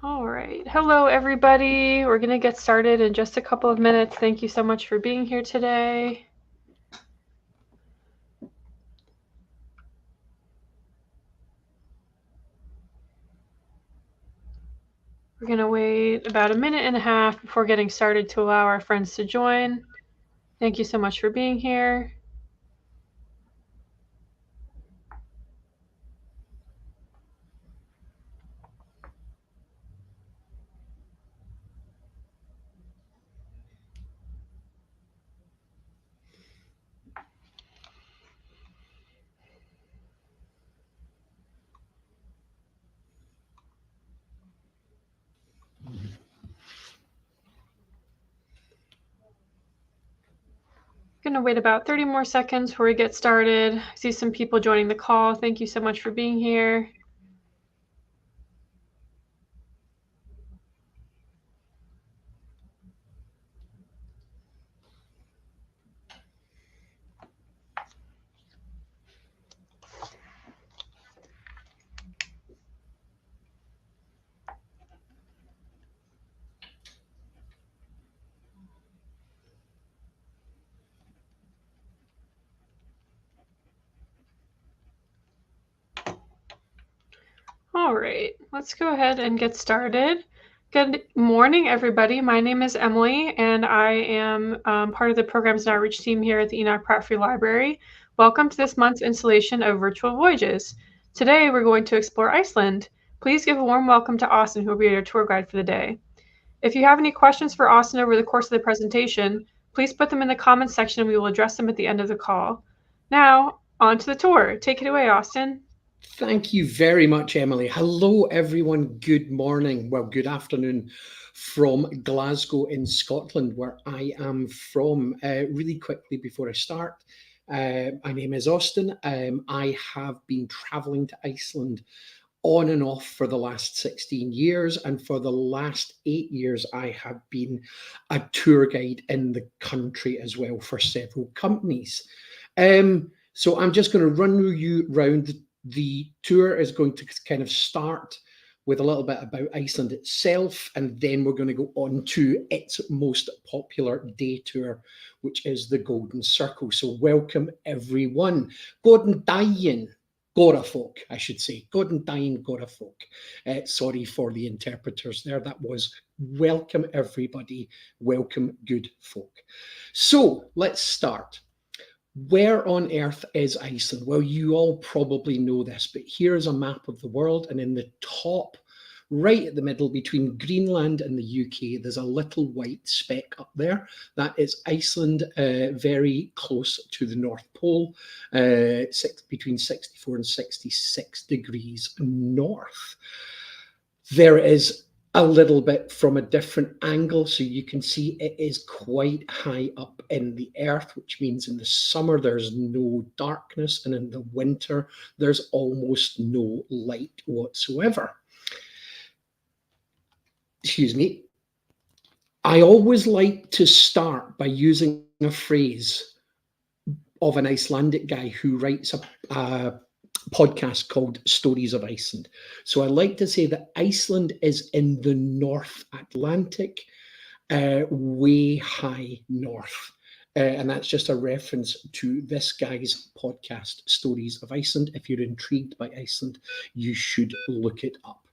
All right. Hello, everybody. We're going to get started in just a couple of minutes. Thank you so much for being here today. We're going to wait about a minute and a half before getting started to allow our friends to join. Thank you so much for being here. Going to wait about 30 more seconds before we get started. I see some people joining the call. Thank you so much for being here. All right, let's go ahead and get started. Good morning, everybody. My name is Emily, and I am part of the Programs and Outreach team here at the Enoch Pratt Free Library. Welcome to this month's installation of Virtual Voyages. Today, we're going to explore Iceland. Please give a warm welcome to Austin, who will be your tour guide for the day. If you have any questions for Austin over the course of the presentation, please put them in the comments section and we will address them at the end of the call. Now, on to the tour. Take it away, Austin. Thank you very much, Emily. Hello, everyone. Good morning. Well, good afternoon from Glasgow in Scotland, where I am from. Really quickly before I start, my name is Austin. I have been traveling to Iceland on and off for the last 16 years. And for the last 8 years, I have been a tour guide in the country as well for several companies. So I'm just going to run you round. The tour is going to kind of start with a little bit about Iceland itself, and then we're going to go on to its most popular day tour, which is the Golden Circle. So welcome, everyone. Góðan daginn, Góðafólk, I should say. Góðan daginn, Góðafólk. Sorry for the interpreters there. That was welcome, everybody. Welcome, good folk. So let's start. Where on earth is Iceland? Well, you all probably know this, but here's a map of the world, and in the top, right at the middle between Greenland and the UK, there's a little white speck up there. That is Iceland, very close to the North Pole, between 64 and 66 degrees north. There is a little bit from a different angle, so you can see it is quite high up in the earth, which means in the summer there's no darkness, and in the winter there's almost no light whatsoever. Excuse me. I always like to start by using a phrase of an Icelandic guy who writes a podcast called Stories of Iceland. So I like to say that Iceland is in the North Atlantic, way high north. And that's just a reference to this guy's podcast, Stories of Iceland. If you're intrigued by Iceland, you should look it up.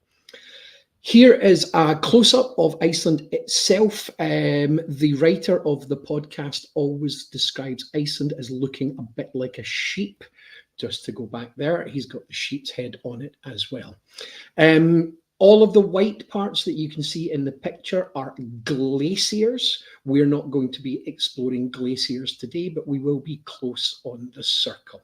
Here is a close-up of Iceland itself. The writer of the podcast always describes Iceland as looking a bit like a sheep. Just to go back there, he's got the sheep's head on it as well. All of the white parts that you can see in the picture are glaciers. We're not going to be exploring glaciers today, but we will be close on the circle.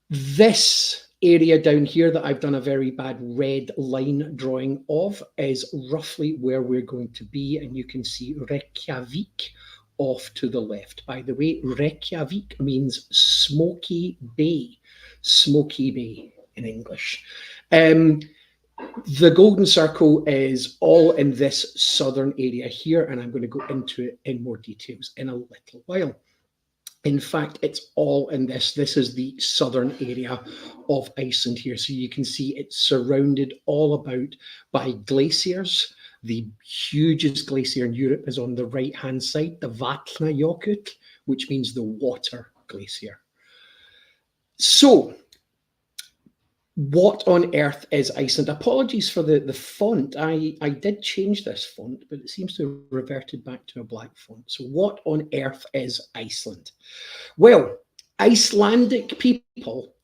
This area down here that I've done a very bad red line drawing of is roughly where we're going to be, and you can see Reykjavik off to the left. By the way, Reykjavik means smoky bay in English. The Golden Circle is all in this southern area here, and I'm going to go into it in more details in a little while. In fact, it's all in this. This is the southern area of Iceland here. So you can see it's surrounded all about by glaciers. The hugest glacier in Europe is on the right-hand side, the Vatnajökull, which means the water glacier. So what on earth is Iceland? Apologies for the font. I did change this font, but it seems to have reverted back to a black font. So what on earth is Iceland? Well, Icelandic people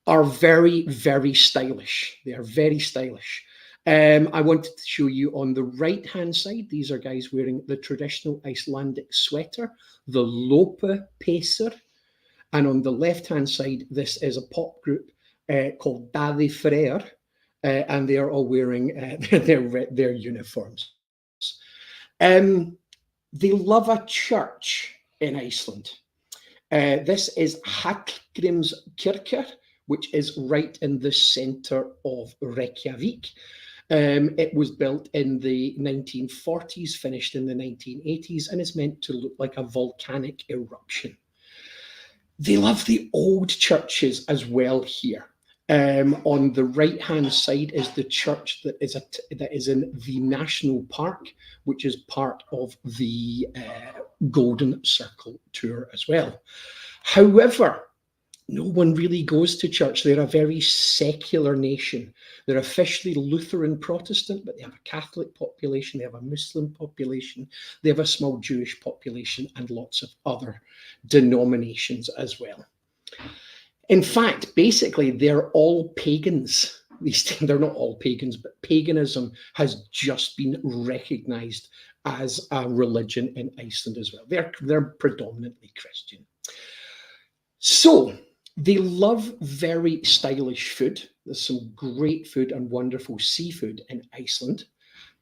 are very, very stylish. They are very stylish. I wanted to show you on the right-hand side, these are guys wearing the traditional Icelandic sweater, the Lopa Peser. And on the left-hand side, this is a pop group called Daði Freyr, and they are all wearing their uniforms. They love a church in Iceland. This is Hallgrímskirkja, which is right in the centre of Reykjavik. It was built in the 1940s, finished in the 1980s, and is meant to look like a volcanic eruption. They love the old churches as well here. On the right-hand side is the church that is in the national park, which is part of the Golden Circle tour as well. However, no one really goes to church. They're a very secular nation. They're officially Lutheran Protestant, but they have a Catholic population, they have a Muslim population, they have a small Jewish population, and lots of other denominations as well. In fact, basically, they're all pagans. They're not all pagans, but paganism has just been recognized as a religion in Iceland as well. They're predominantly Christian. So they love very stylish food. There's some great food and wonderful seafood in Iceland.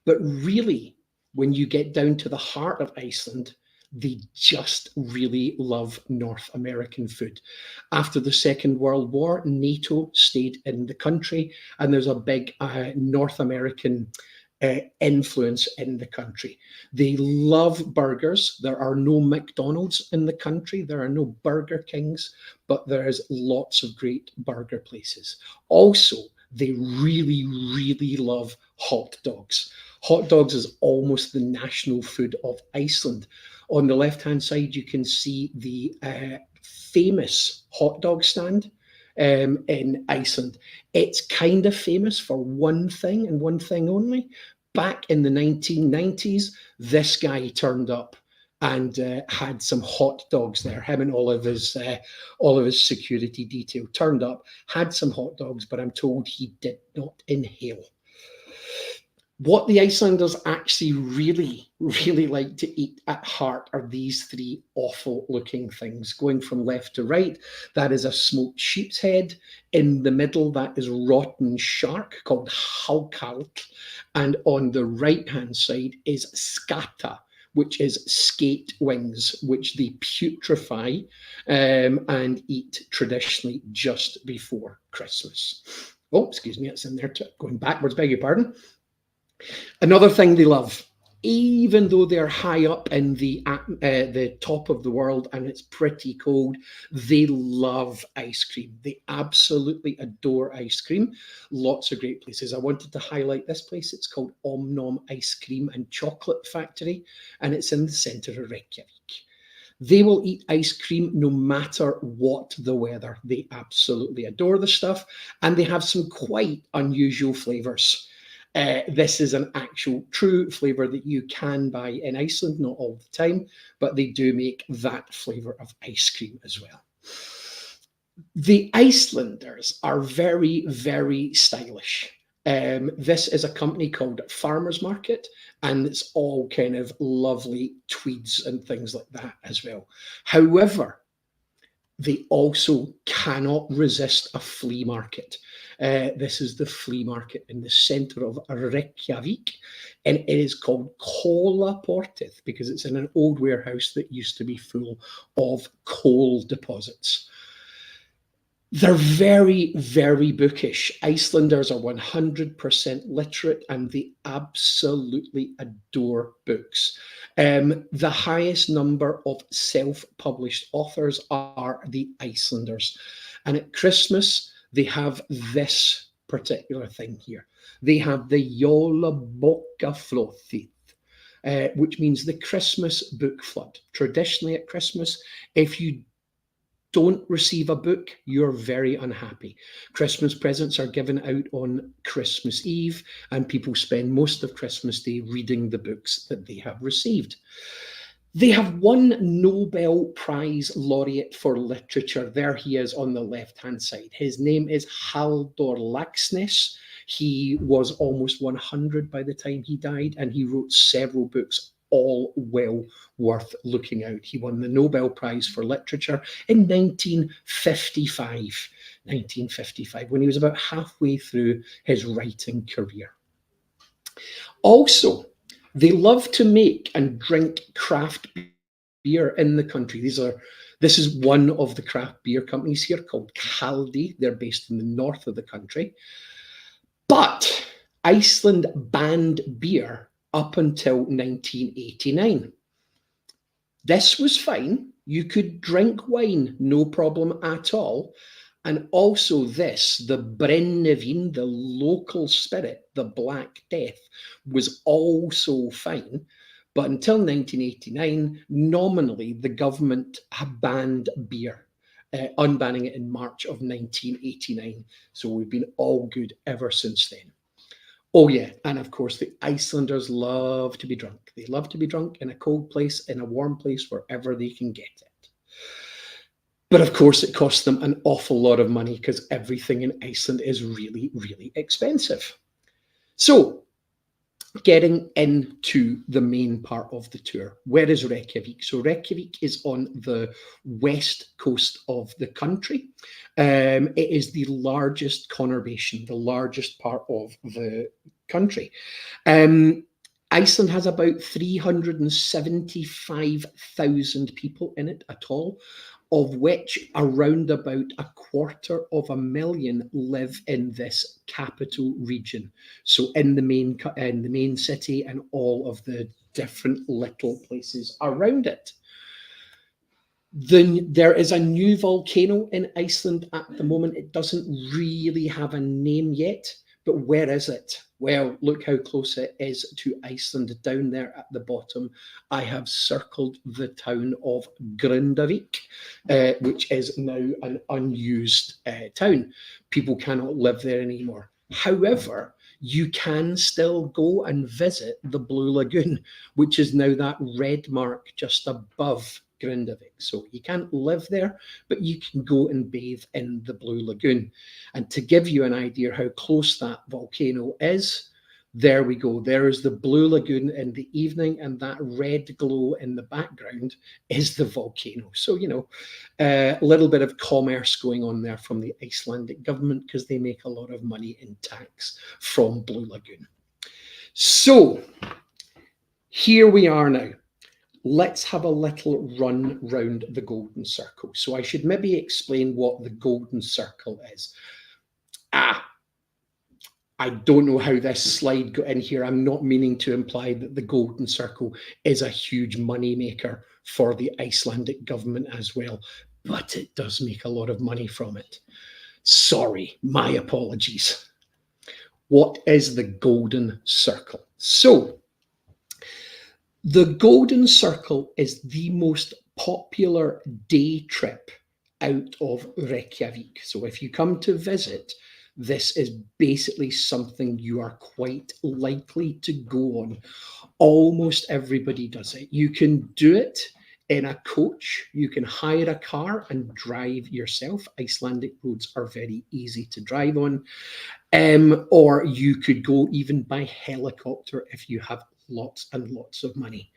But really, when you get down to the heart of Iceland, they just really love North American food. After the Second World War, NATO stayed in the country, and there's a big North American influence in the country. They love burgers. There are no McDonald's in the country. There are no Burger Kings, but there's lots of great burger places. Also, they really, really love hot dogs. Hot dogs is almost the national food of Iceland. On the left-hand side, you can see the famous hot dog stand in Iceland. It's kind of famous for one thing and one thing only. Back in the 1990s, this guy turned up and had some hot dogs there. Him and all of his security detail turned up, had some hot dogs, but I'm told he did not inhale. What the Icelanders actually really, really like to eat at heart are these three awful looking things. Going from left to right, that is a smoked sheep's head. In the middle, that is rotten shark called hákarl. And on the right-hand side is skata, which is skate wings, which they putrefy and eat traditionally just before Christmas. Oh, excuse me, it's in there, going backwards, beg your pardon. Another thing they love, even though they're high up in the top of the world and it's pretty cold, they love ice cream. They absolutely adore ice cream. Lots of great places. I wanted to highlight this place. It's called Omnom Ice Cream and Chocolate Factory, and it's in the centre of Reykjavik. They will eat ice cream no matter what the weather. They absolutely adore the stuff, and they have some quite unusual flavours. This is an actual true flavour that you can buy in Iceland, not all the time, but they do make that flavour of ice cream as well. The Icelanders are very, very stylish. This is a company called Farmers Market, and it's all kind of lovely tweeds and things like that as well. However, they also cannot resist a flea market. This is the flea market in the centre of Reykjavik, and it is called Kolaportið because it's in an old warehouse that used to be full of coal deposits. They're very, very bookish. Icelanders are 100% literate and they absolutely adore books. The highest number of self published authors are the Icelanders. And at Christmas, they have this particular thing here. They have the Jólabókaflóðið, which means the Christmas book flood. Traditionally at Christmas, if you don't receive a book, you're very unhappy. Christmas presents are given out on Christmas Eve, and people spend most of Christmas Day reading the books that they have received. They have one Nobel Prize laureate for literature. There he is on the left hand side. His name is Halldór Laxness. He was almost 100 by the time he died, and he wrote several books, all well worth looking out. He won the Nobel Prize for Literature in 1955, when he was about halfway through his writing career. Also, they love to make and drink craft beer in the country. This is one of the craft beer companies here called Kaldi. They're based in the north of the country. But Iceland banned beer up until 1989. This was fine. You could drink wine, no problem at all. And also this, the brennivin, the local spirit, the Black Death, was also fine. But until 1989, nominally, the government had banned beer, unbanning it in March of 1989. So we've been all good ever since then. Oh, yeah. And of course, the Icelanders love to be drunk. They love to be drunk in a cold place, in a warm place, wherever they can get it. But of course, it costs them an awful lot of money because everything in Iceland is really, really expensive. So, getting into the main part of the tour, where is Reykjavik? So, Reykjavik is on the west coast of the country. It is the largest conurbation, the largest part of the country. Iceland has about 375,000 people in it at all, of which around about 250,000 live in this capital region. So in the main city and all of the different little places around it. There is a new volcano in Iceland at the moment. It doesn't really have a name yet, but where is it? Well, look how close it is to Iceland. Down there at the bottom, I have circled the town of Grindavik, which is now an unused town. People cannot live there anymore. However, you can still go and visit the Blue Lagoon, which is now that red mark just above Grindavik. So you can't live there, but you can go and bathe in the Blue Lagoon. And to give you an idea how close that volcano is, there we go. There is the Blue Lagoon in the evening, and that red glow in the background is the volcano. So, a little bit of commerce going on there from the Icelandic government because they make a lot of money in tax from Blue Lagoon. So, here we are now. Let's have a little run round the golden circle. So I should maybe explain what the golden circle is. I don't know how this slide got in here. I'm not meaning to imply that the golden circle is a huge money maker for the Icelandic government as well, but it does make a lot of money from it. Sorry, my apologies. What is the golden circle? So, the Golden Circle is the most popular day trip out of Reykjavik. So if you come to visit, this is basically something you are quite likely to go on. Almost everybody does it. You can do it in a coach. You can hire a car and drive yourself. Icelandic roads are very easy to drive on. Or you could go even by helicopter if you have lots and lots of money.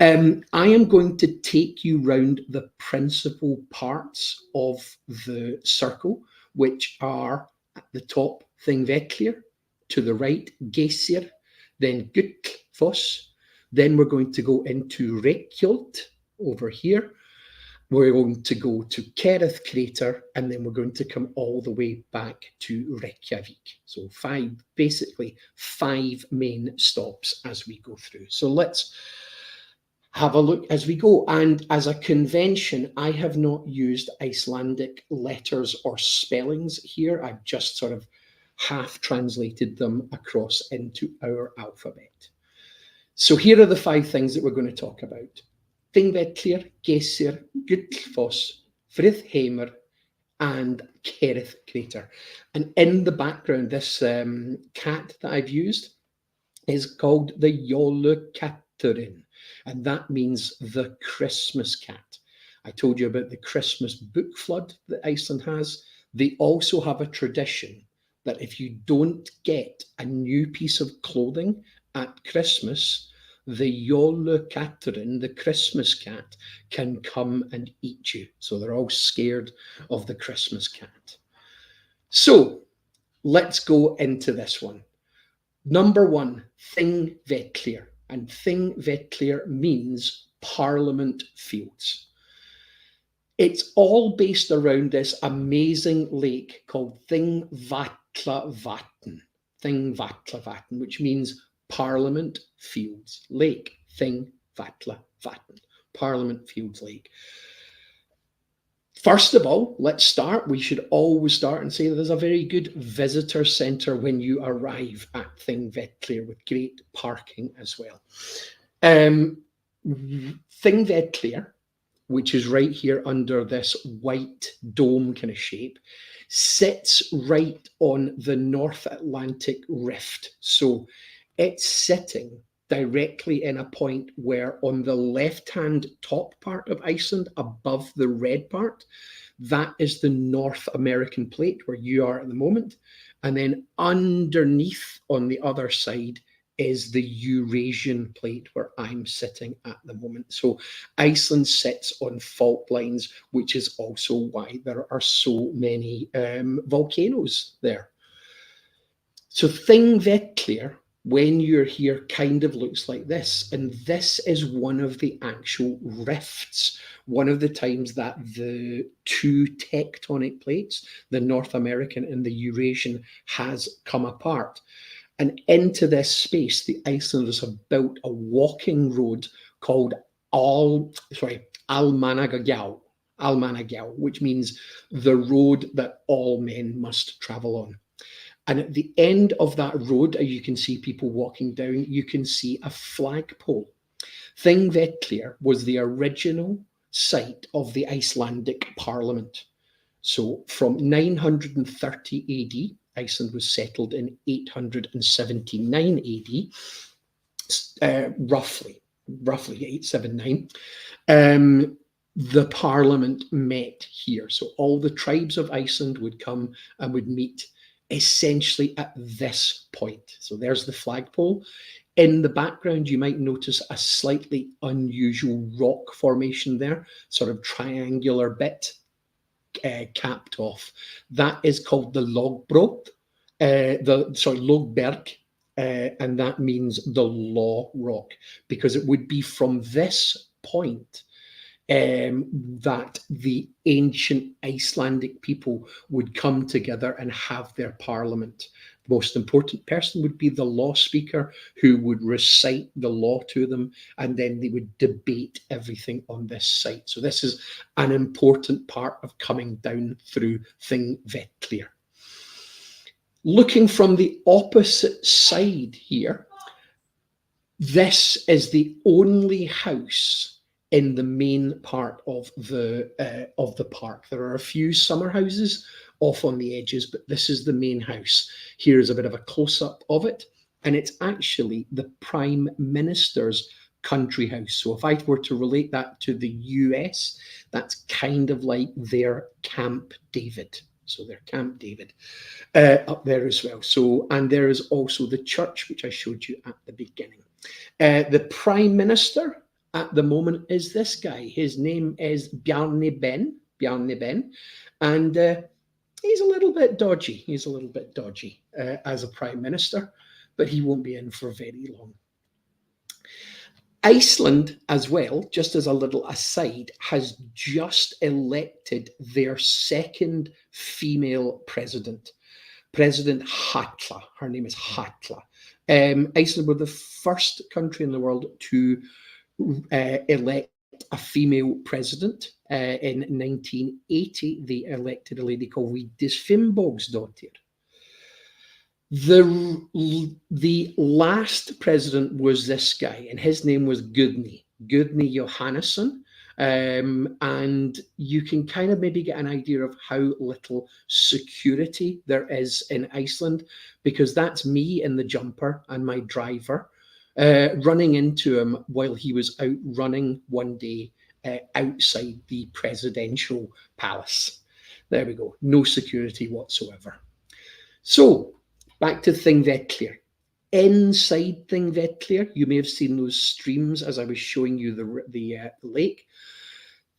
I am going to take you round the principal parts of the circle, which are at the top, Thingvellir, to the right, Geysir, then Gullfoss, then we're going to go into Reykholt over here, we're going to go to Kerith Crater, and then we're going to come all the way back to Reykjavik. So basically five main stops as we go through. So let's have a look as we go. And as a convention, I have not used Icelandic letters or spellings here. I've just sort of half translated them across into our alphabet. So here are the five things that we're going to talk about. Þingvellir, Geyser, Gullfoss, Friðheimur, and Kerith Crater. And in the background, this cat that I've used is called the Jólakötturinn, and that means the Christmas cat. I told you about the Christmas book flood that Iceland has. They also have a tradition that if you don't get a new piece of clothing at Christmas, the Jólakötturinn, the Christmas cat, can come and eat you. So they're all scared of the Christmas cat. So let's go into this one. Number one, Þingvellir. And Þingvellir means Parliament Fields. It's all based around this amazing lake called Þingvallavatn, which means Parliament Fields Lake. Þingvallavatn, Parliament Fields Lake. First of all, let's start. We should always start and say that there's a very good visitor centre when you arrive at Þingvellir, with great parking as well. Þingvellir, which is right here under this white dome kind of shape, sits right on the North Atlantic Rift. So it's sitting directly in a point where on the left-hand top part of Iceland, above the red part, that is the North American plate where you are at the moment. And then underneath on the other side is the Eurasian plate where I'm sitting at the moment. So Iceland sits on fault lines, which is also why there are so many volcanoes there. So Þingvellir, when you're here, kind of looks like this. And this is one of the actual rifts, one of the times that the two tectonic plates, the North American and the Eurasian, has come apart. And into this space, the Icelanders have built a walking road called Almannagjá, which means the road that all men must travel on. And at the end of that road, you can see people walking down, you can see a flagpole. Þingvellir was the original site of the Icelandic Parliament. So from 930 AD, Iceland was settled in 879 AD, roughly 879. The Parliament met here. So all the tribes of Iceland would come and would meet essentially at this point. So there's the flagpole. In the background, you might notice a slightly unusual rock formation there, sort of triangular bit capped off. That is called the Logbrot, Logberg, and that means the Law Rock, because it would be from this point that the ancient Icelandic people would come together and have their parliament. The most important person would be the law speaker, who would recite the law to them, and then they would debate everything on this site. So this is an important part of coming down through Þingvellir. Looking from the opposite side here, this is the only house in the main part of the park. There are a few summer houses off on the edges, but this is the main house. Here's a bit of a close-up of it, and it's actually the Prime Minister's country house. So if I were to relate that to the US, that's kind of like their Camp David. So their Camp David up there as well. So, and there is also the church, which I showed you at the beginning. The Prime Minister at the moment is this guy. His name is Bjarni Ben, and he's a little bit dodgy. As a Prime Minister, but he won't be in for very long. Iceland, as well, just as a little aside, has just elected their second female president, President Hatla. Her name is Hatla. Iceland were the first country in the world to elect a female president. In 1980, they elected a lady called Vigdis Finnbogadóttir. The last president was this guy, and his name was Gudni Johannesson. And you can kind of maybe get an idea of how little security there is in Iceland, because that's me in the jumper and my driver running into him while he was out running one day outside the presidential palace. There we go, no security whatsoever. So, back to Thingvellir. Inside Thingvellir, you may have seen those streams as I was showing you the lake.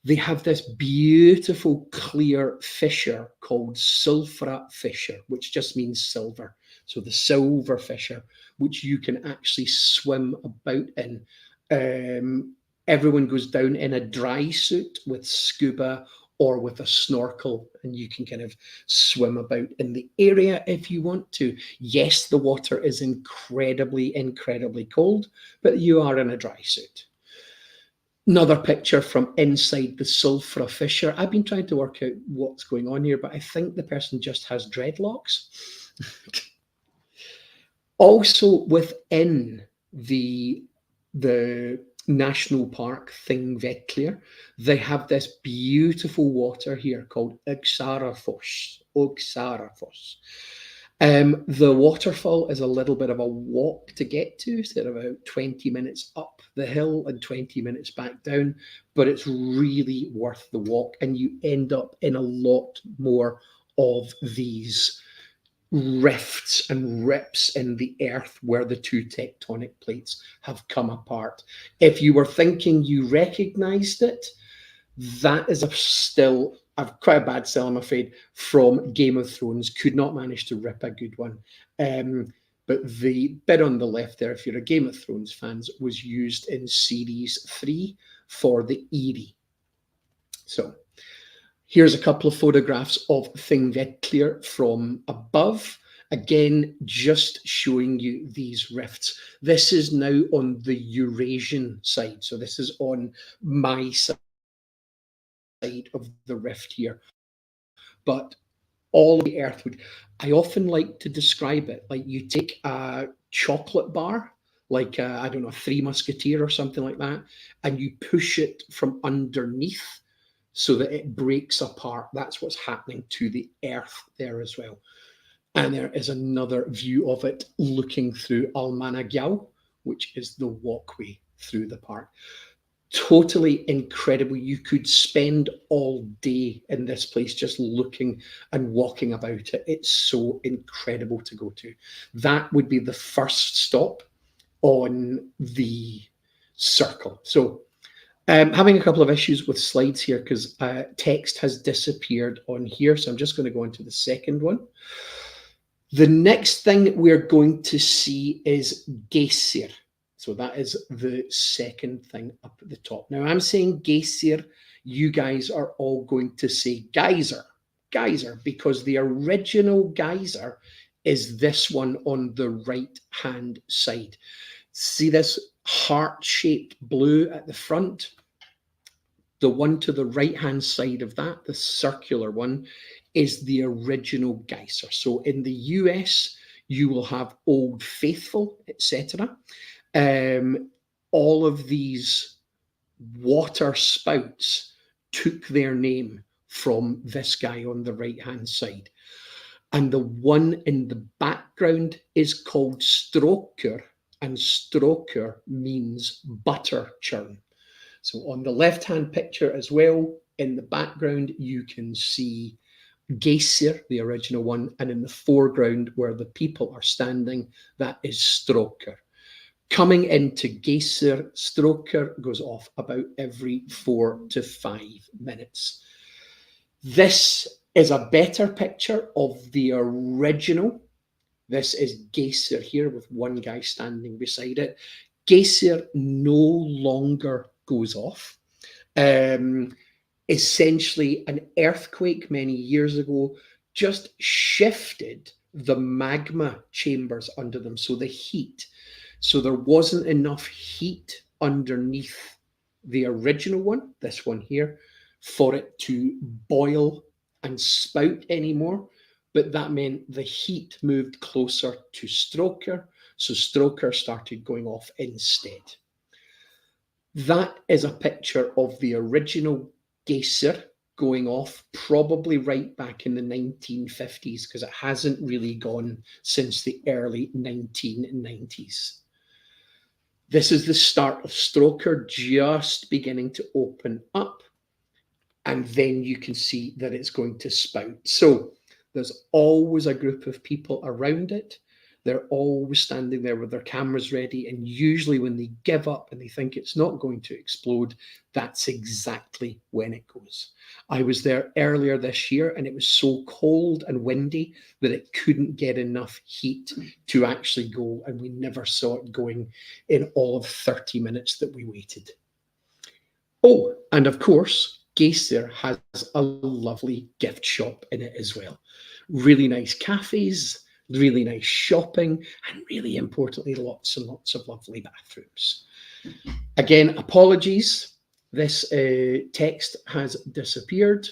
They have this beautiful clear fissure called Sulfra fissure, which just means silver. So the silver fissure, which you can actually swim about in. Everyone goes down in a dry suit with scuba or with a snorkel, and you can kind of swim about in the area if you want to. Yes, the water is incredibly, incredibly cold, but you are in a dry suit. Another picture from inside the Sulfra fissure. I've been trying to work out what's going on here, but I think the person just has dreadlocks. Also within the national park Thingvellir, they have this beautiful water here called Uxarafoss. The waterfall is a little bit of a walk to get to, so about 20 minutes up the hill and 20 minutes back down, but it's really worth the walk, and you end up in a lot more of these rifts and rips in the earth where the two tectonic plates have come apart. If you were thinking you recognized it, that is still quite a bad still, I'm afraid, from Game of Thrones. Could not manage to rip a good one. But the bit on the left there, if you're a Game of Thrones fans, was used in series 3 for the Eyrie. So here's a couple of photographs of Thingvellir from above. Again, just showing you these rifts. This is now on the Eurasian side. So this is on my side of the rift here. But all of the earth would, I often like to describe it like you take a chocolate bar, like I don't know, Three Musketeer or something like that, and you push it from underneath so that it breaks apart. That's what's happening to the earth there as well. And there is another view of it looking through Almannagjá, which is the walkway through the park. Totally incredible. You could spend all day in this place just looking and walking about it. It's so incredible to go to. That would be the first stop on the circle. So having a couple of issues with slides here because text has disappeared on here. So I'm just going to go into the second one. The next thing we're going to see is Geysir. So that is the second thing up at the top. Now I'm saying Geysir, you guys are all going to say geyser, because the original geyser is this one on the right-hand side. See this heart-shaped blue at the front? The one to the right-hand side of that, the circular one, is the original geyser. So in the US, you will have Old Faithful, etc. All of these water spouts took their name from this guy on the right-hand side. And the one in the background is called Stroker, and Stroker means butter churn. So on the left-hand picture as well, in the background, you can see Geysir, the original one, and in the foreground where the people are standing, that is Stroker. Coming into Geysir, Stroker goes off about every 4 to 5 minutes. This is a better picture of the original. This is Geysir here with one guy standing beside it. Geysir no longer goes off. Um, Essentially, an earthquake many years ago just shifted the magma chambers under them, so the heat. So there wasn't enough heat underneath the original one, this one here, for it to boil and spout anymore. But that meant the heat moved closer to Stroker, so Stroker started going off instead. That is a picture of the original Geysir going off, probably right back in the 1950s, because it hasn't really gone since the early 1990s. This is the start of Stroker just beginning to open up, and then you can see that it's going to spout. So there's always a group of people around it. They're always standing there with their cameras ready, and usually when they give up and they think it's not going to explode, that's exactly when it goes. I was there earlier this year and it was so cold and windy that it couldn't get enough heat to actually go, and we never saw it going in all of 30 minutes that we waited. Oh, and of course, Geysir has a lovely gift shop in it as well. Really nice cafes, really nice shopping, and really importantly, lots and lots of lovely bathrooms. Again, apologies. This text has disappeared.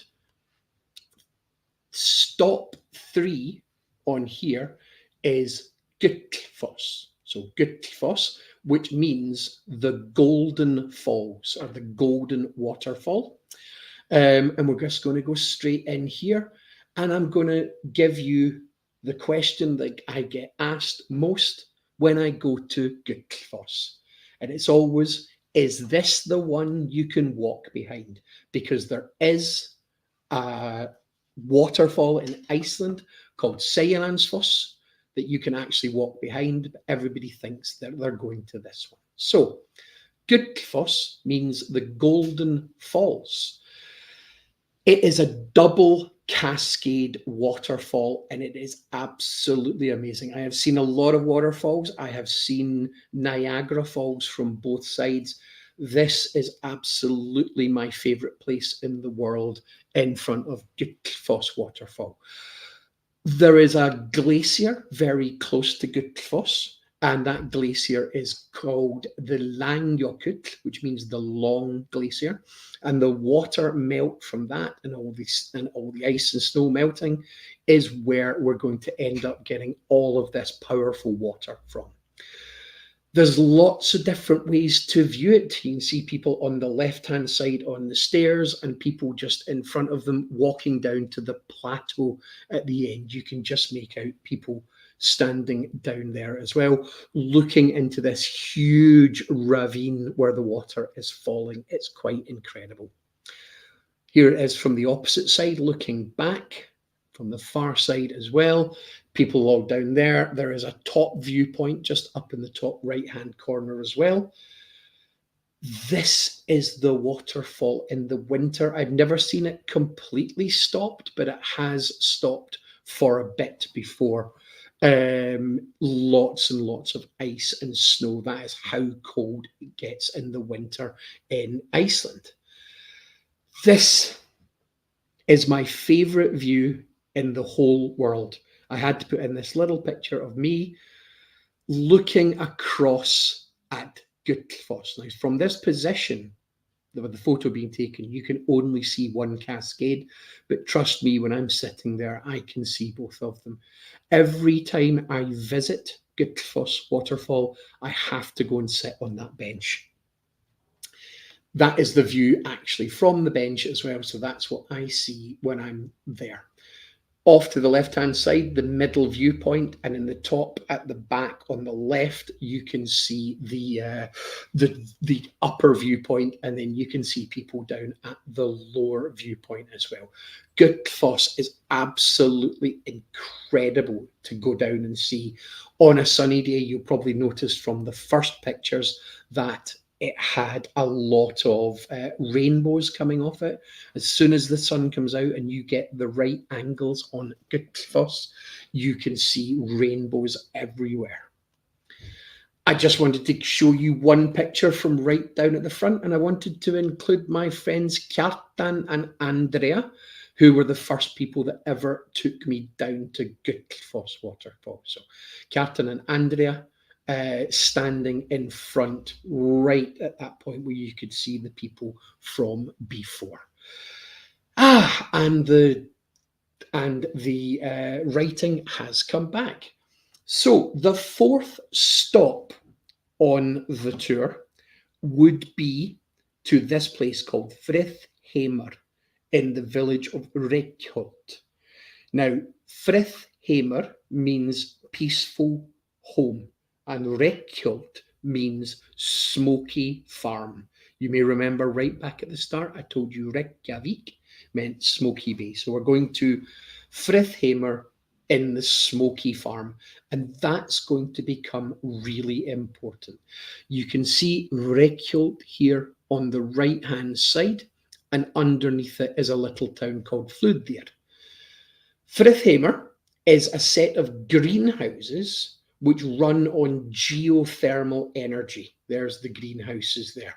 Stop 3 on here is Gullfoss. So Gullfoss, which means the golden falls or the golden waterfall. And we're just going to go straight in here. And I'm going to give you the question that I get asked most when I go to Gullfoss. And it's always, is this the one you can walk behind? Because there is a waterfall in Iceland called Sightseeing that you can actually walk behind, but everybody thinks that they're going to this one. So, Gullfoss means the Golden Falls. It is a double cascade waterfall and it is absolutely amazing. I have seen a lot of waterfalls. I have seen Niagara Falls from both sides. This is absolutely my favorite place in the world in front of Gullfoss waterfall. There is a glacier very close to Gullfoss, and that glacier is called the Langjökull, which means the long glacier. And the water melt from that and all the ice and snow melting is where we're going to end up getting all of this powerful water from. There's lots of different ways to view it. You can see people on the left-hand side on the stairs and people just in front of them walking down to the plateau at the end. You can just make out people standing down there as well, looking into this huge ravine where the water is falling. It's quite incredible. Here it is from the opposite side, looking back from the far side as well. People all down there. There is a top viewpoint just up in the top right-hand corner as well. This is the waterfall in the winter. I've never seen it completely stopped, but it has stopped for a bit before. Lots and lots of ice and snow. That is how cold it gets in the winter in Iceland. This is my favorite view in the whole world. I had to put in this little picture of me looking across at Gullfoss. Now, from this position, with the photo being taken, you can only see one cascade, but trust me, when I'm sitting there, I can see both of them. Every time I visit Gullfoss waterfall, I have to go and sit on that bench. That is the view actually from the bench as well, so that's what I see when I'm there. Off to the left-hand side, the middle viewpoint, and in the top at the back on the left, you can see the upper viewpoint, and then you can see people down at the lower viewpoint as well. Gullfoss is absolutely incredible to go down and see. On a sunny day, you'll probably notice from the first pictures that it had a lot of rainbows coming off it. As soon as the sun comes out and you get the right angles on Gullfoss, you can see rainbows everywhere. I just wanted to show you one picture from right down at the front, and I wanted to include my friends Kjartan and Andrea, who were the first people that ever took me down to Gullfoss waterfall. So Kjartan and Andrea standing in front right at that point where you could see the people from before. And the writing has come back. So the fourth stop on the tour would be to this place called Frithheimar in the village of Reykholt. Now, Frithheimar means peaceful home, and Reykholt means smoky farm. You may remember right back at the start, I told you Reykjavik meant smoky bay. So we're going to Frithheimar in the smoky farm, and that's going to become really important. You can see Reykholt here on the right hand side, and underneath it is a little town called Flúðir. Frithheimar is a set of greenhouses which run on geothermal energy. There's the greenhouses there.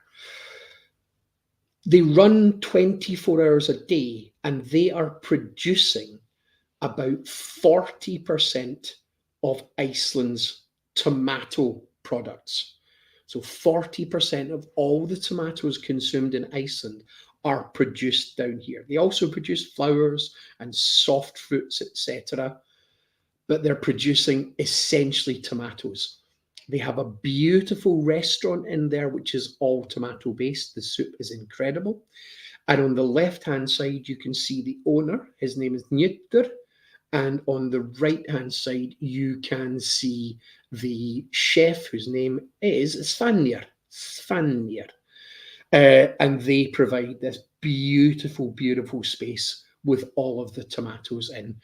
They run 24 hours a day, and they are producing about 40% of Iceland's tomato products. So 40% of all the tomatoes consumed in Iceland are produced down here. They also produce flowers and soft fruits, etc., but they're producing essentially tomatoes. They have a beautiful restaurant in there, which is all tomato based. The soup is incredible. And on the left hand side, you can see the owner. His name is Njutur. And on the right hand side, you can see the chef, whose name is Svanir. And they provide this beautiful, beautiful space with all of the tomatoes in.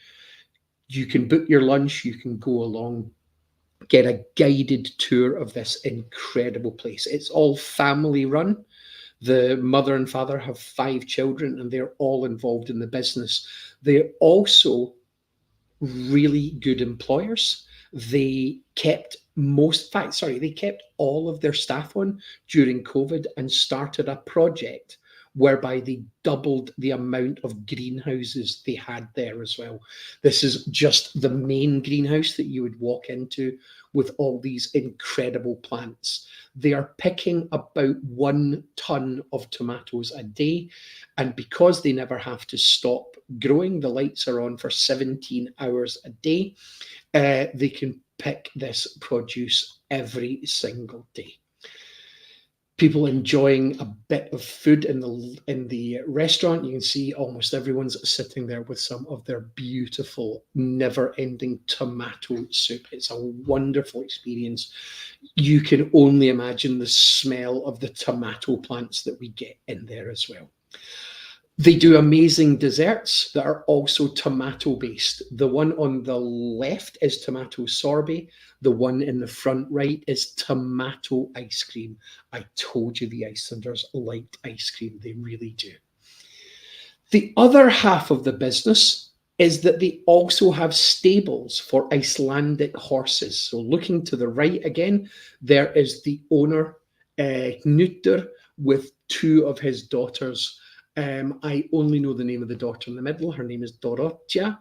You can book your lunch, you can go along, get a guided tour of this incredible place. It's all family run. The mother and father have 5 children, and they're all involved in the business. They're also really good employers. They kept they kept all of their staff on during COVID and started a project whereby they doubled the amount of greenhouses they had there as well. This is just the main greenhouse that you would walk into with all these incredible plants. They are picking about 1 ton of tomatoes a day, and because they never have to stop growing, the lights are on for 17 hours a day, they can pick this produce every single day. People enjoying a bit of food in the restaurant. You can see almost everyone's sitting there with some of their beautiful, never-ending tomato soup. It's a wonderful experience. You can only imagine the smell of the tomato plants that we get in there as well. They do amazing desserts that are also tomato based. The one on the left is tomato sorbet. The one in the front right is tomato ice cream. I told you the Icelanders liked ice cream. They really do. The other half of the business is that they also have stables for Icelandic horses. So looking to the right again, there is the owner, Knútur, with 2 of his daughters. I only know the name of the daughter in the middle. Her name is Dorothea,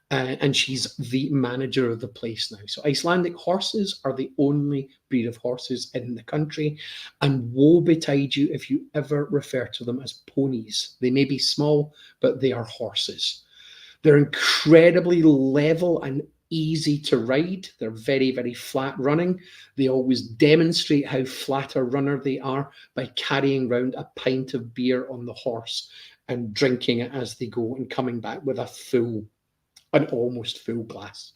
and she's the manager of the place now. So Icelandic horses are the only breed of horses in the country, and woe betide you if you ever refer to them as ponies. They may be small, but they are horses. They're incredibly level and easy to ride. They're very, very flat running. They always demonstrate how flat a runner they are by carrying around a pint of beer on the horse and drinking it as they go and coming back with an almost full glass.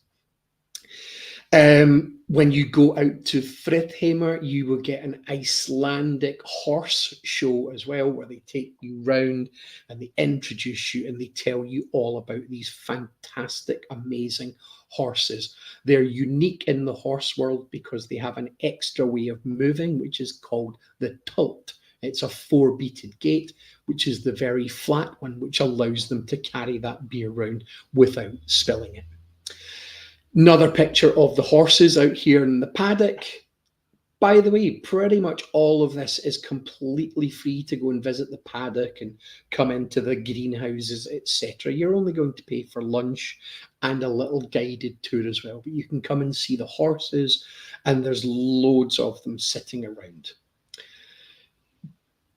When you go out to Frithheimar, you will get an Icelandic horse show as well, where they take you round and they introduce you and they tell you all about these fantastic, amazing horses. They're unique in the horse world because they have an extra way of moving, which is called the tult. It's a 4-beated gait, which is the very flat one, which allows them to carry that beer round without spilling it. Another picture of the horses out here in the paddock. By the way, pretty much all of this is completely free to go and visit the paddock and come into the greenhouses, etc. You're only going to pay for lunch and a little guided tour as well. But you can come and see the horses, and there's loads of them sitting around.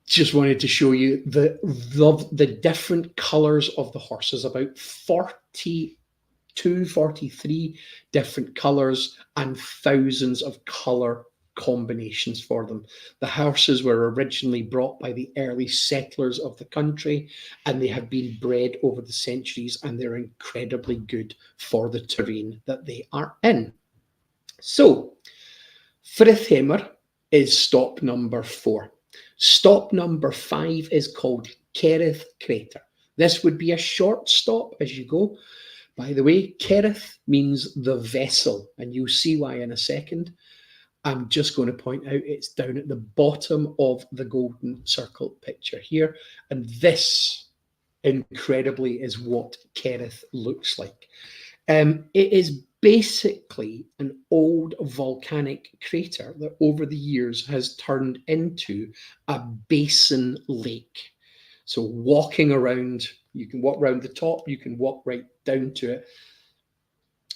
Just wanted to show you the different colours of the horses, about 42, 43 different colours and thousands of colour combinations for them. The horses were originally brought by the early settlers of the country, and they have been bred over the centuries, and they're incredibly good for the terrain that they are in. So, Frithhemer is stop number 4. Stop number 5 is called Kerith Crater. This would be a short stop as you go. By the way, Kerith means the vessel, and you'll see why in a second. I'm just going to point out it's down at the bottom of the golden circle picture here, and this, incredibly, is what Kerith looks like. It is basically an old volcanic crater that over the years has turned into a basin lake. So walking around, you can walk around the top, you can walk right down to it.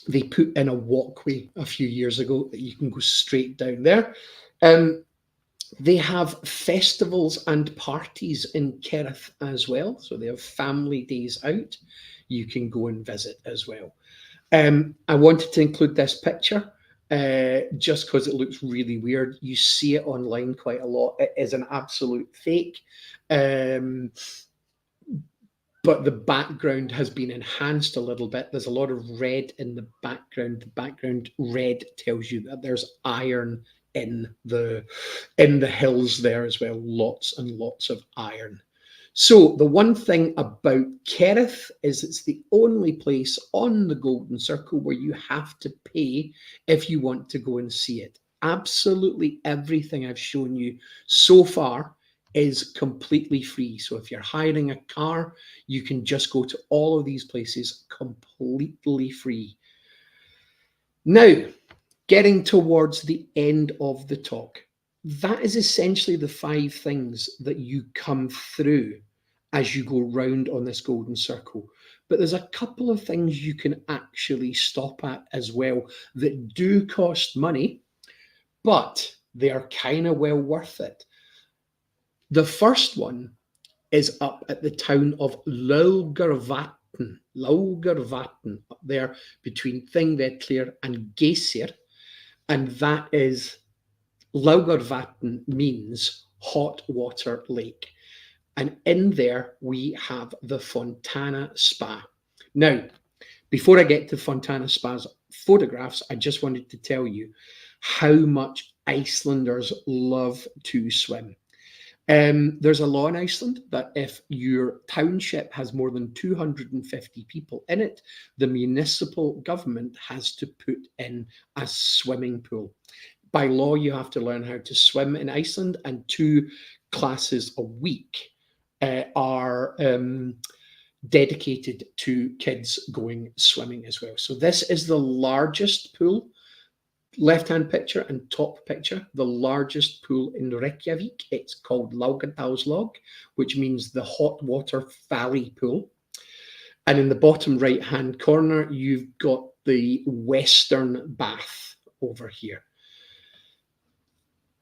They put in a walkway a few years ago that you can go straight down there. They have festivals and parties in Kerith as well. So they have family days out. You can go and visit as well. I wanted to include this picture just because it looks really weird. You see it online quite a lot. It is an absolute fake. But the background has been enhanced a little bit. There's a lot of red in the background. The background red tells you that there's iron in the hills there as well. Lots and lots of iron. So the one thing about Kerith is it's the only place on the Golden Circle where you have to pay if you want to go and see it. Absolutely everything I've shown you so far is completely free. So if you're hiring a car, you can just go to all of these places completely free. Now, getting towards the end of the talk, that is essentially the 5 things that you come through as you go round on this golden circle. But there's a couple of things you can actually stop at as well that do cost money, but they are kind of well worth it. The first one is up at the town of Laugarvatn, up there between Thingvellir and Geysir, and that is Laugarvatn means hot water lake. And in there we have the Fontana Spa. Now, before I get to Fontana Spa's photographs, I just wanted to tell you how much Icelanders love to swim. There's a law in Iceland that if your township has more than 250 people in it, the municipal government has to put in a swimming pool. By law, you have to learn how to swim in Iceland, and 2 classes a week are dedicated to kids going swimming as well. So this is the largest pool, left-hand picture and top picture, the largest pool in Reykjavik. It's called Laugardalslaug, which means the hot water valley pool. And in the bottom right-hand corner, you've got the Western Bath over here.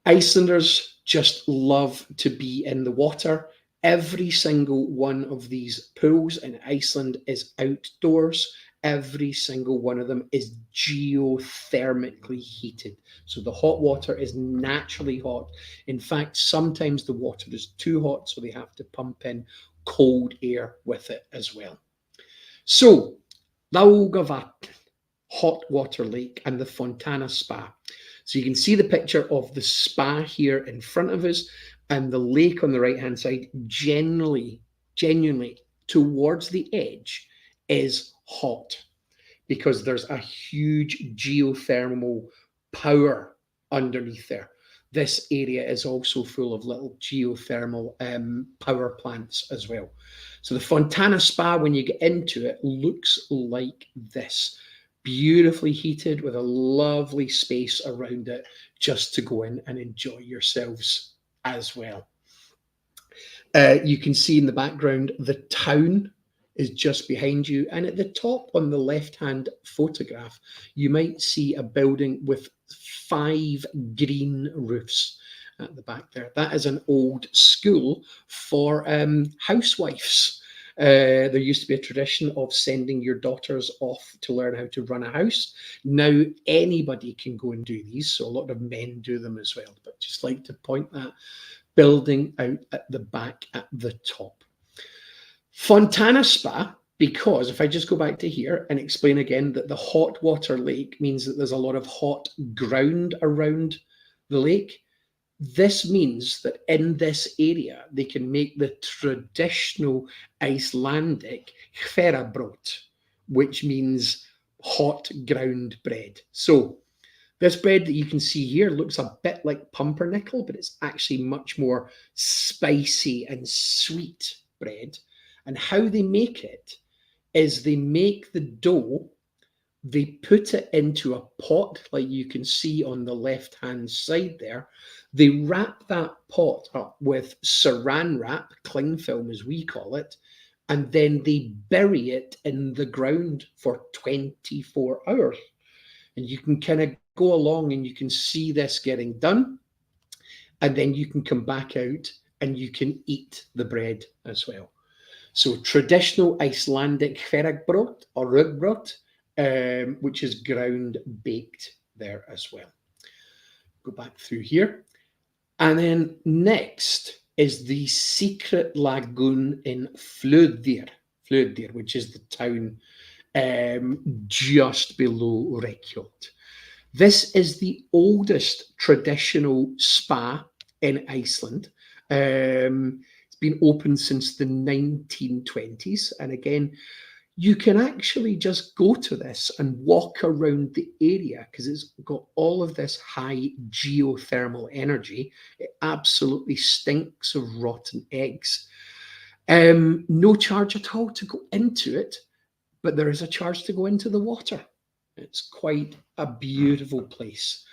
Icelanders just love to be in the water. Every single one of these pools in Iceland is outdoors. Every single one of them is geothermically heated. So the hot water is naturally hot. In fact, sometimes the water is too hot, so they have to pump in cold air with it as well. So, Laugarvatn, hot water lake, and the Fontana Spa. So you can see the picture of the spa here in front of us, and the lake on the right-hand side, genuinely towards the edge, is hot because there's a huge geothermal power underneath there. This area is also full of little geothermal power plants as well. So the Fontana Spa, when you get into it, looks like this. Beautifully heated with a lovely space around it just to go in and enjoy yourselves as well. You can see in the background the town is just behind you, and at the top on the left hand photograph you might see a building with 5 green roofs at the back there. That is an old school for housewives. There used to be a tradition of sending your daughters off to learn how to run a house. Now anybody can go and do these, so a lot of men do them as well, but just like to point that building out at the back at the top. Fontana Spa, because if I just go back to here and explain again that the hot water lake means that there's a lot of hot ground around the lake. This means that in this area, they can make the traditional Icelandic hverabrot, which means hot ground bread. So this bread that you can see here looks a bit like pumpernickel, but it's actually much more spicy and sweet bread. And how they make it is they make the dough, they put it into a pot, like you can see on the left-hand side there. They wrap that pot up with saran wrap, cling film as we call it, and then they bury it in the ground for 24 hours. And you can kind of go along and you can see this getting done. And then you can come back out and you can eat the bread as well. So traditional Icelandic hverabrot or rugbrot, which is ground baked there as well. Go back through here. And then next is the secret lagoon in Flöðir, which is the town just below Reykjavik. This is the oldest traditional spa in Iceland. It's been open since the 1920s. And again, you can actually just go to this and walk around the area because it's got all of this high geothermal energy. It absolutely stinks of rotten eggs. No charge at all to go into it, but there is a charge to go into the water. It's quite a beautiful place.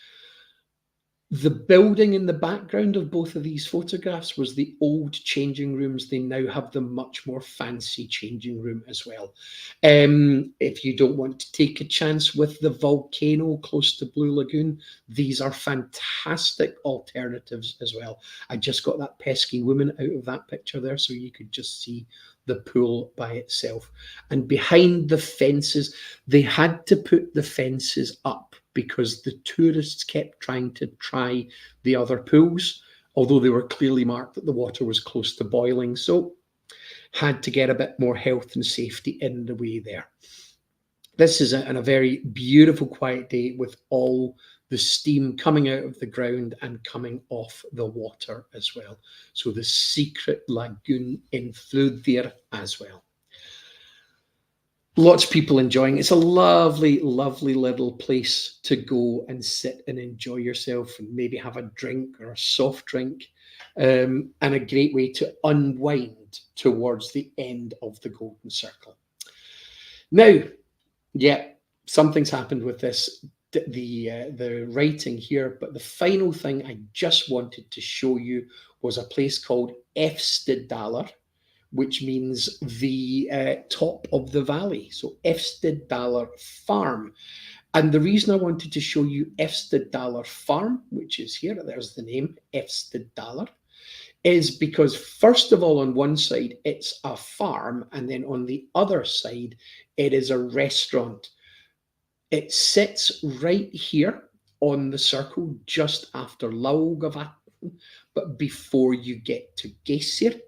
The building in the background of both of these photographs was the old changing rooms. They now have the much more fancy changing room as well. If you don't want to take a chance with the volcano close to Blue Lagoon, these are fantastic alternatives as well. I just got that pesky woman out of that picture there so you could just see the pool by itself. And behind the fences, they had to put the fences up because the tourists kept trying to try the other pools, although they were clearly marked that the water was close to boiling. So had to get a bit more health and safety in the way there. This is a very beautiful, quiet day with all the steam coming out of the ground and coming off the water as well. So the secret lagoon in Flöðir as well. Lots of people enjoying it. It's a lovely, lovely little place to go and sit and enjoy yourself and maybe have a drink or a soft drink, and a great way to unwind towards the end of the Golden Circle. Now, yeah, something's happened with this, the writing here, but the final thing I just wanted to show you was a place called Efstedalr, which means the top of the valley. So Efstedalr Farm. And the reason I wanted to show you Efstedalr Farm, which is here, there's the name, Efstedalr, is because first of all, on one side, it's a farm, and then on the other side, it is a restaurant. It sits right here on the circle, just after Laugavatn, but before you get to Geysir.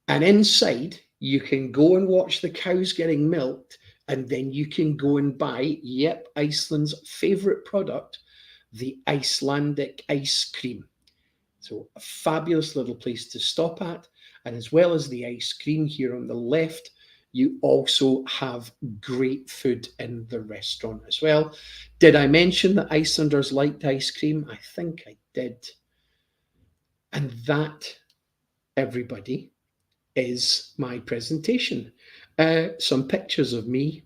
And inside, you can go and watch the cows getting milked, and then you can go and buy, yep, Iceland's favorite product, the Icelandic ice cream. So a fabulous little place to stop at. And as well as the ice cream here on the left, you also have great food in the restaurant as well. Did I mention that Icelanders liked ice cream? I think I did. And that, everybody, is my presentation. Some pictures of me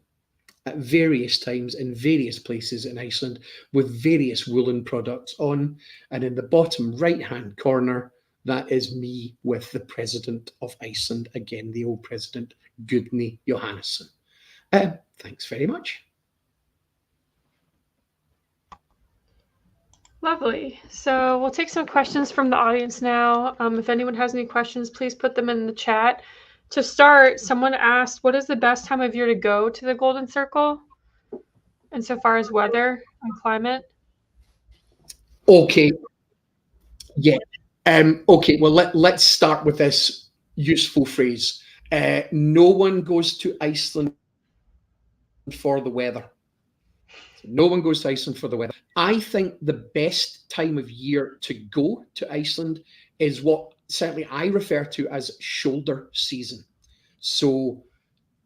at various times in various places in Iceland with various woolen products on. And in the bottom right-hand corner, that is me with the President of Iceland, again, the old President, Gudni Johannesson. Thanks very much. Lovely. So we'll take some questions from the audience now. If anyone has any questions, please put them in the chat. To start, someone asked, what is the best time of year to go to the Golden Circle insofar as weather and climate? Okay, yeah. Okay, well, let's start with this useful phrase. No one goes to Iceland for the weather. No one goes to Iceland for the weather. I think the best time of year to go to Iceland is what certainly I refer to as shoulder season. So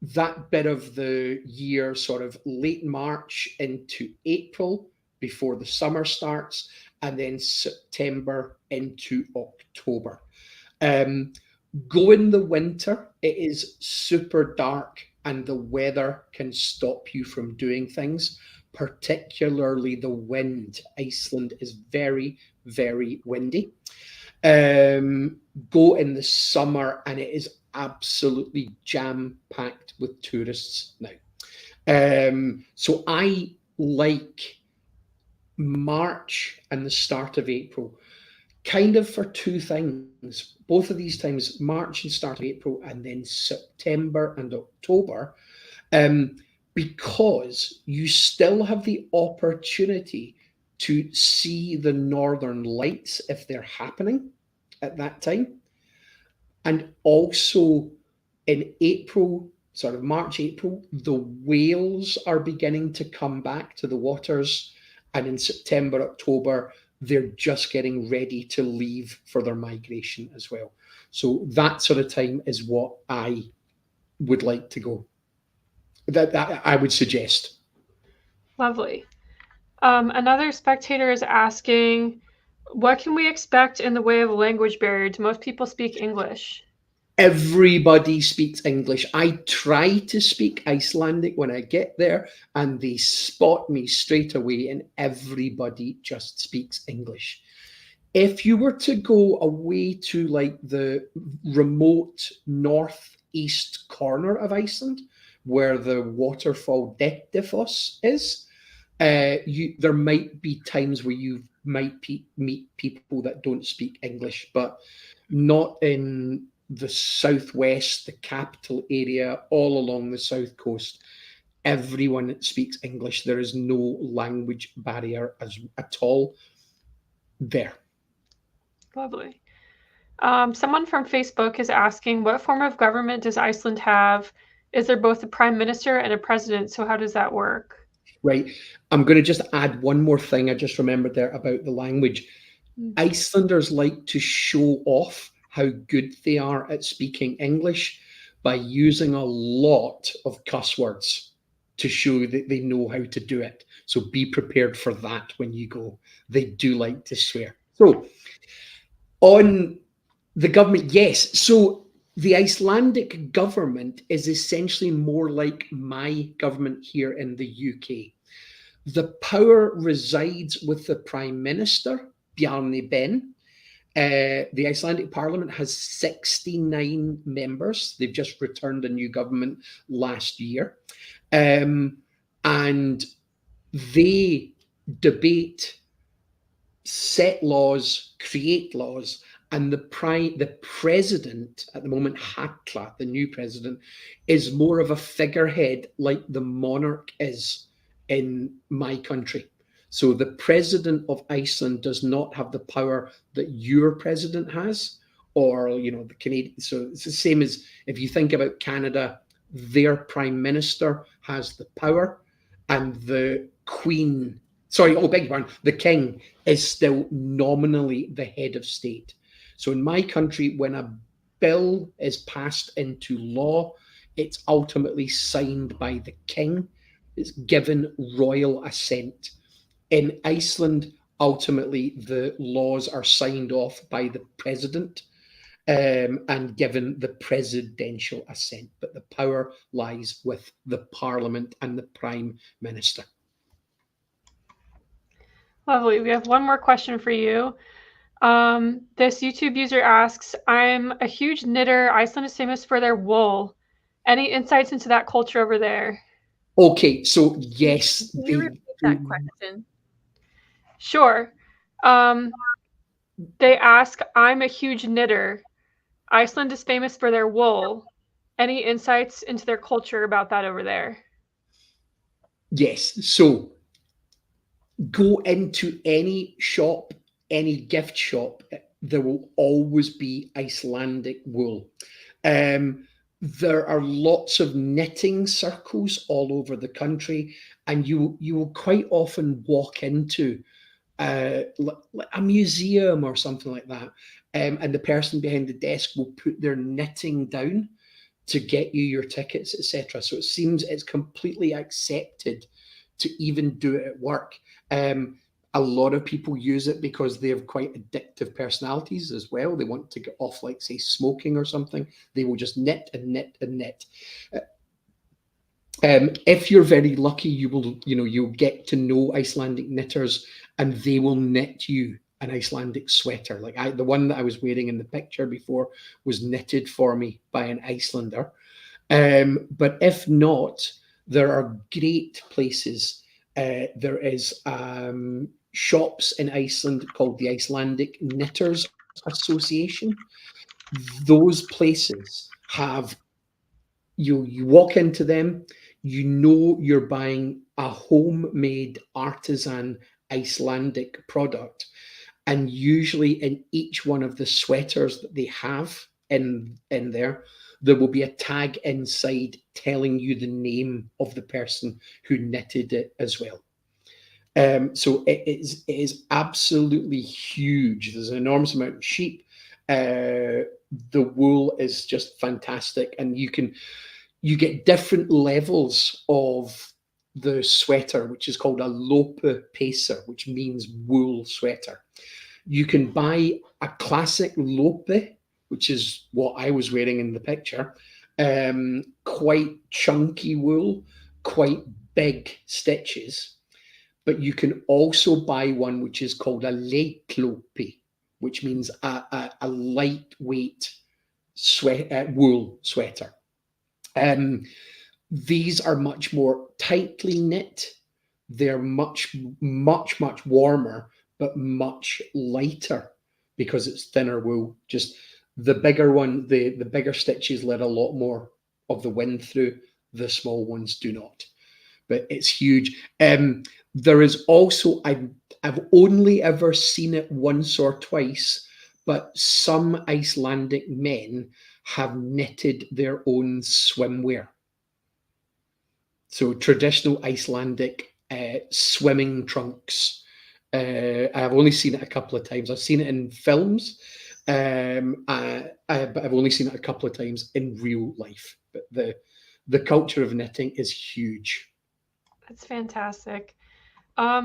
that bit of the year, sort of late March into April before the summer starts, and then September into October. Go in the winter, it is super dark and the weather can stop you from doing things, particularly the wind. Iceland is very, very windy. Go in the summer and it is absolutely jam-packed with tourists now. So I like March and the start of April, kind of for two things. Both of these times, March and start of April, and then September and October, because you still have the opportunity to see the northern lights if they're happening at that time. And also in April, sort of March, April, the whales are beginning to come back to the waters. And in September, October, they're just getting ready to leave for their migration as well. So that sort of time is what I would like to go. That I would suggest. Lovely. Another spectator is asking, what can we expect in the way of a language barrier? Do most people speak English? Everybody speaks English. I try to speak Icelandic when I get there, and they spot me straight away, and everybody just speaks English. If you were to go away to like the remote northeast corner of Iceland, where the waterfall Dettifoss is, there might be times where you might meet people that don't speak English, but not in the southwest, the capital area, all along the south coast. Everyone speaks English. There is no language barrier at all there. Lovely. Someone from Facebook is asking, what form of government does Iceland have? Is there both a prime minister and a president? So how does that work? Right. I'm going to just add one more thing I just remembered there about the language. Icelanders like to show off how good they are at speaking English by using a lot of cuss words to show that they know how to do it. So be prepared for that when you go. They do like to swear. So on the government, yes. So the Icelandic government is essentially more like my government here in the UK. The power resides with the Prime Minister, Bjarni Ben. The Icelandic Parliament has 69 members. They've just returned a new government last year. And they debate, set laws, create laws, and the president at the moment, Halla, the new president, is more of a figurehead like the monarch is in my country. So the president of Iceland does not have the power that your president has, or the Canadian. So it's the same as if you think about Canada, their prime minister has the power, and the queen. Sorry, beg your pardon. The king is still nominally the head of state. So in my country, when a bill is passed into law, it's ultimately signed by the king. It's given royal assent. In Iceland, ultimately, the laws are signed off by the president. and given the presidential assent. But the power lies with the Parliament and the Prime Minister. Lovely. We have one more question for you. This YouTube user asks, I'm a huge knitter. Iceland is famous for their wool. Any insights into that culture over there? Okay, so yes, Can you repeat that question? Sure. They ask, I'm a huge knitter. Iceland is famous for their wool. Any insights into their culture about that over there? yes. So go into any shop, any gift shop, there will always be Icelandic wool. There are lots of knitting circles all over the country, and you will quite often walk into a museum or something like that, and the person behind the desk will put their knitting down to get you your tickets, etc. So it seems it's completely accepted to even do it at work. A lot of people use it because they have quite addictive personalities as well. They want to get off, like, say, smoking or something. They will just knit and knit and knit. If you're very lucky, you'll get to know Icelandic knitters, and they will knit you an Icelandic sweater. Like the one that I was wearing in the picture before was knitted for me by an Icelander. But if not, there are great places. There is shops in Iceland called the Icelandic Knitters Association. Those places have you walk into them, you're buying a homemade artisan Icelandic product, and usually in each one of the sweaters that they have in there will be a tag inside telling you the name of the person who knitted it as well. So it is absolutely huge. There's an enormous amount of sheep. The wool is just fantastic, and you get different levels of the sweater, which is called a lope pacer, which means wool sweater. You can buy a classic lope, which is what I was wearing in the picture, quite chunky wool, quite big stitches. But you can also buy one which is called a leiklopi, which means a lightweight wool sweater. These are much more tightly knit. They're much, much, much warmer, but much lighter because it's thinner wool. Just the bigger one, the bigger stitches let a lot more of the wind through. The small ones do not. But it's huge. There is also, I've only ever seen it once or twice, but some Icelandic men have knitted their own swimwear. So traditional Icelandic swimming trunks. I've only seen it a couple of times. I've seen it in films, but I've only seen it a couple of times in real life. But the culture of knitting is huge. That's fantastic.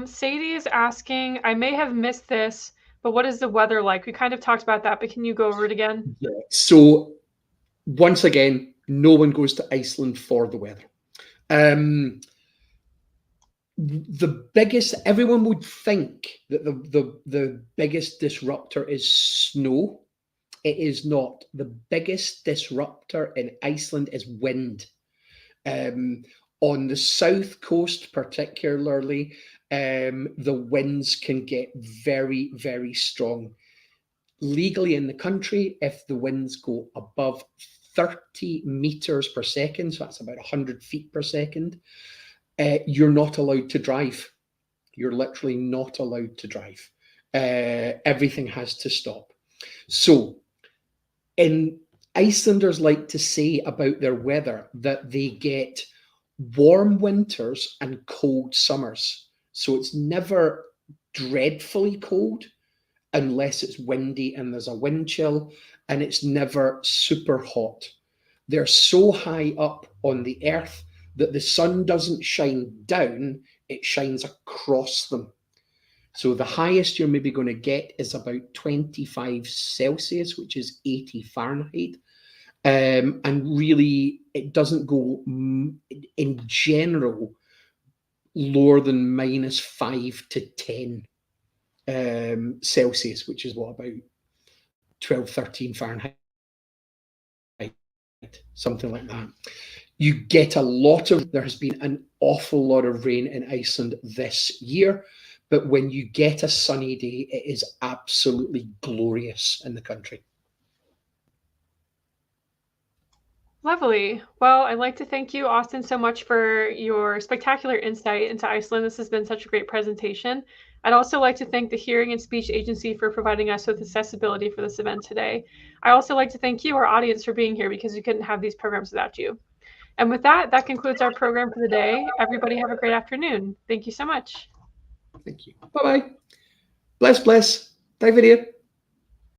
Sadie is asking, I may have missed this, but what is the weather like? We kind of talked about that, but can you go over it again? Yeah. So once again, no one goes to Iceland for the weather. Everyone would think that the biggest disruptor is snow. It is not. The biggest disruptor in Iceland is wind. On the south coast, particularly, the winds can get very, very strong. Legally in the country, if the winds go above 30 meters per second, so that's about 100 feet per second, you're not allowed to drive. You're literally not allowed to drive. Everything has to stop. So, Icelanders like to say about their weather that they get warm winters and cold summers. So it's never dreadfully cold unless it's windy and there's a wind chill, and it's never super hot. They're so high up on the earth that the sun doesn't shine down, it shines across them. So the highest you're maybe going to get is about 25 Celsius, which is 80 Fahrenheit. And really, it doesn't go, in general, lower than -5 to 10 Celsius, which is what, about 12, 13 Fahrenheit, something like that. You get a lot of, there has been an awful lot of rain in Iceland this year, but when you get a sunny day, it is absolutely glorious in the country. Lovely. Well, I'd like to thank you, Austin, so much for your spectacular insight into Iceland. This has been such a great presentation. I'd also like to thank the Hearing and Speech Agency for providing us with accessibility for this event today. I also like to thank you, our audience, for being here, because we couldn't have these programs without you. And with that, that concludes our program for the day. Everybody have a great afternoon. Thank you so much. Thank you. Bye-bye. Bless, bless. Bye, video.